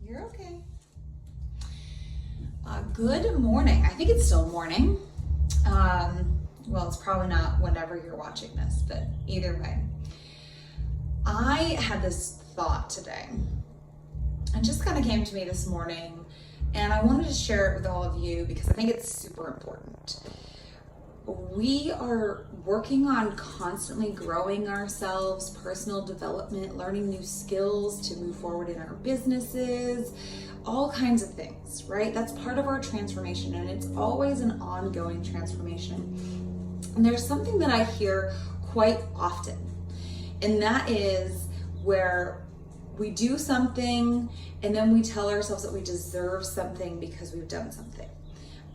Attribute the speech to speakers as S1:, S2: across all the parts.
S1: You're okay. Good morning. I think it's still morning. Well, it's probably not whenever you're watching this, but either way. I had this thought today. It just kind of came to me this morning, and I wanted to share it with all of you because I think it's super important. We are working on constantly growing ourselves, personal development, learning new skills to move forward in our businesses, all kinds of things, right? That's part of our transformation, and it's always an ongoing transformation. And there's something that I hear quite often, and that is where we do something and then we tell ourselves that we deserve something because we've done something.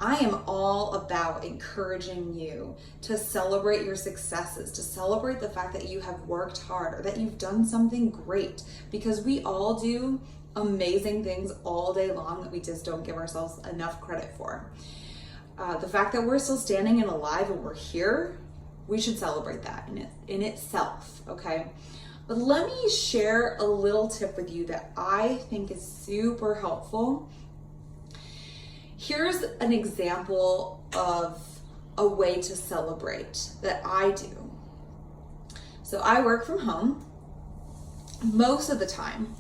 S1: I am all about encouraging you to celebrate your successes, to celebrate the fact that you have worked hard or that you've done something great, because we all do amazing things all day long that we just don't give ourselves enough credit for. The fact that we're still standing and alive and we're here, we should celebrate that in itself, okay? But let me share a little tip with you that I think is super helpful. Here's an example of a way to celebrate that I do. So I work from home most of the time,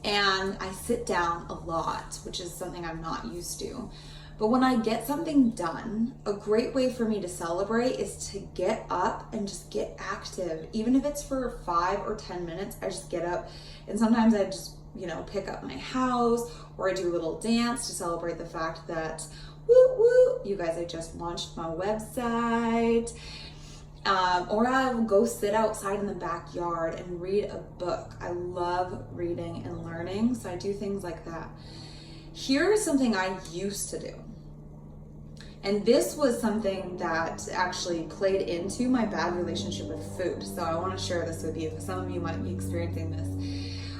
S1: and I sit down a lot, which is something I'm not used to. But when I get something done, a great way for me to celebrate is to get up and just get active. Even if it's for 5 or 10 minutes, I just get up, and sometimes I just pick up my house, or I do a little dance to celebrate the fact that, woo woo, you guys, I just launched my website. Or I'll go sit outside in the backyard and read a book. I love reading and learning, so I do things like that. Here's something I used to do. And this was something that actually played into my bad relationship with food. So I want to share this with you because some of you might be experiencing this.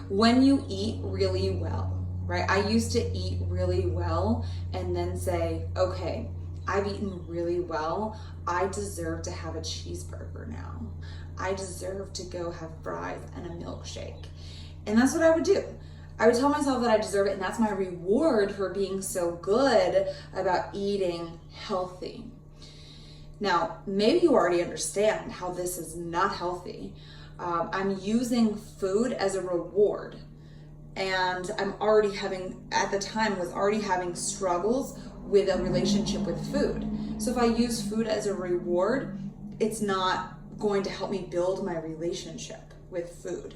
S1: When you eat really well, right? I used to eat really well and then say, okay, I've eaten really well. I deserve to have a cheeseburger now. I deserve to go have fries and a milkshake. And that's what I would do. I would tell myself that I deserve it, and that's my reward for being so good about eating healthy. Now, maybe you already understand how this is not healthy. I'm using food as a reward, and at the time was already having struggles with a relationship with food. So if I use food as a reward, it's not going to help me build my relationship with food.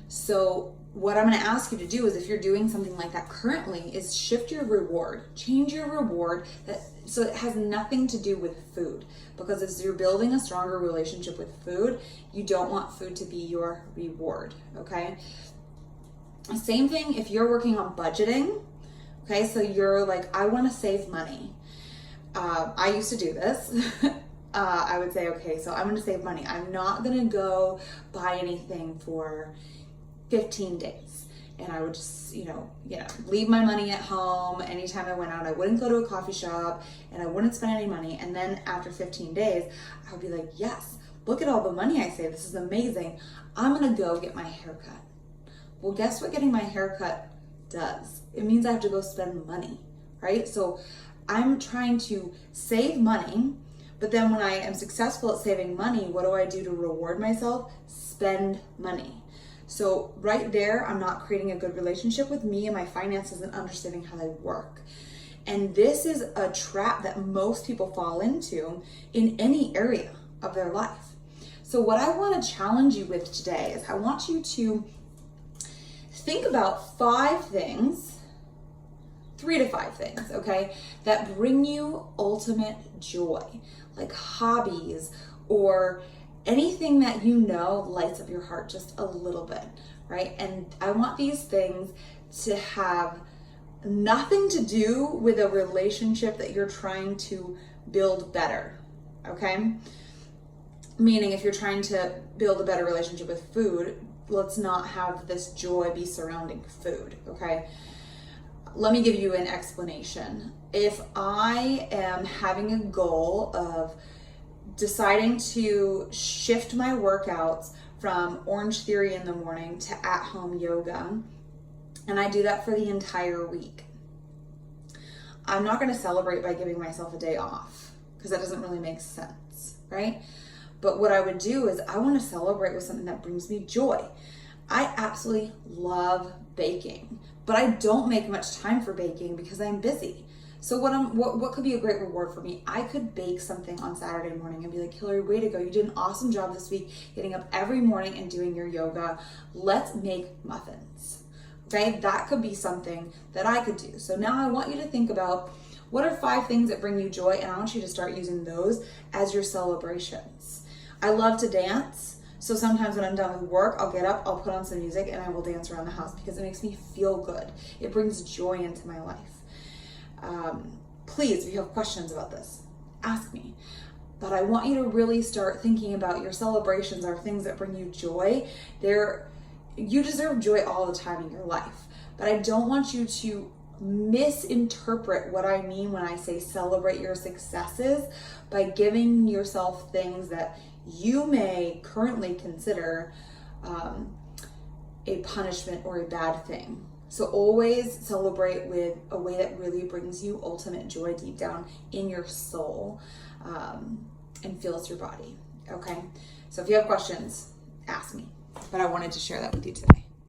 S1: So what I'm going to ask you to do is, if you're doing something like that currently, is shift your reward, change your reward so it has nothing to do with food. Because as you're building a stronger relationship with food, you don't want food to be your reward, okay? Same thing if you're working on budgeting, okay? So you're like, I want to save money. I used to do this. I would say, okay, so I'm going to save money. I'm not going to go buy anything for 15 days. And I would just, leave my money at home. Anytime I went out, I wouldn't go to a coffee shop and I wouldn't spend any money. And then after 15 days, I would be like, yes, look at all the money I saved. This is amazing. I'm going to go get my hair cut. Well, guess what getting my hair cut does? It means I have to go spend money, right? So I'm trying to save money, but then when I am successful at saving money, what do I do to reward myself? Spend money. So right there, I'm not creating a good relationship with me and my finances and understanding how they work. And this is a trap that most people fall into in any area of their life. So what I want to challenge you with today is I want you to think about 3 to 5 things, okay, that bring you ultimate joy, like hobbies or anything that lights up your heart just a little bit, right? And I want these things to have nothing to do with a relationship that you're trying to build better, okay? Meaning if you're trying to build a better relationship with food, let's not have this joy be surrounding food, okay? Let me give you an explanation. If I am having a goal of deciding to shift my workouts from Orange Theory in the morning to at-home yoga, And I do that for the entire week. I'm not going to celebrate by giving myself a day off because that doesn't really make sense, right? But what I would do is I want to celebrate with something that brings me joy. I absolutely love baking, but I don't make much time for baking because I'm busy. So what could be a great reward for me? I could bake something on Saturday morning and be like, Hillary, way to go. You did an awesome job this week, getting up every morning and doing your yoga. Let's make muffins. Okay, that could be something that I could do. So now I want you to think about what are 5 things that bring you joy, and I want you to start using those as your celebrations. I love to dance. So sometimes when I'm done with work, I'll get up, I'll put on some music, and I will dance around the house because it makes me feel good. It brings joy into my life. Please, if you have questions about this, ask me. But I want you to really start thinking about your celebrations are things that bring you joy. You deserve joy all the time in your life. But I don't want you to misinterpret what I mean when I say celebrate your successes by giving yourself things that you may currently consider a punishment or a bad thing. So always celebrate with a way that really brings you ultimate joy deep down in your soul and fills your body. Okay? So if you have questions, ask me. But I wanted to share that with you today.